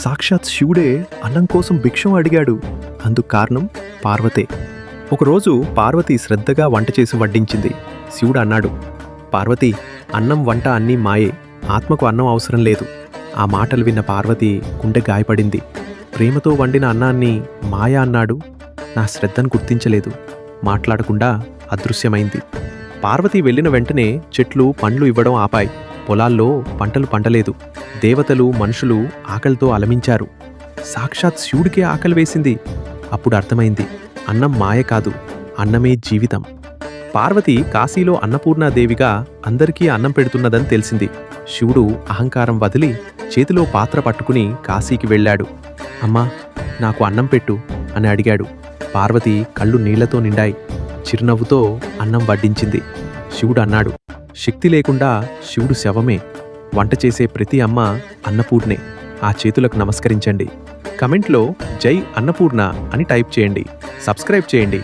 సాక్షాత్ శివుడే అన్నం కోసం భిక్షం అడిగాడు. అందుకు కారణం పార్వతే. ఒకరోజు పార్వతి శ్రద్ధగా వంట చేసి వడ్డించింది. శివుడు అన్నాడు, పార్వతి, అన్నం వంట అన్నీ మాయే, ఆత్మకు అన్నం అవసరం లేదు. ఆ మాటలు విన్న పార్వతి గుండె గాయపడింది. ప్రేమతో వండిన అన్నాన్ని మాయ అన్నాడు. నా శ్రద్ధను గుర్తించలేదు. మాట్లాడకుండా అదృశ్యమైంది. పార్వతి వెళ్ళిన వెంటనే చెట్లు పండ్లు ఇవ్వడం ఆపాయి. పొలాల్లో పంటలు పండలేదు. దేవతలు మనుషులు ఆకలితో అలమించారు. సాక్షాత్ శివుడికే ఆకలి వేసింది. అప్పుడు అర్థమైంది, అన్నం మాయ కాదు, అన్నమే జీవితం. పార్వతి కాశీలో అన్నపూర్ణాదేవిగా అందరికీ అన్నం పెడుతున్నదని తెలిసింది. శివుడు అహంకారం వదిలి చేతిలో పాత్ర పట్టుకుని కాశీకి వెళ్ళాడు. అమ్మా, నాకు అన్నం పెట్టు అని అడిగాడు. పార్వతి కళ్ళు నీళ్లతో నిండాయి. చిరునవ్వుతో అన్నం వడ్డించింది. శివుడు అన్నాడు, శక్తి లేకుండా శివుడు శవమే. వంట చేసే ప్రతి అమ్మ అన్నపూర్ణే. ఆ చేతులకు నమస్కరించండి. కమెంట్లో జై అన్నపూర్ణ అని టైప్ చేయండి. సబ్స్క్రైబ్ చేయండి.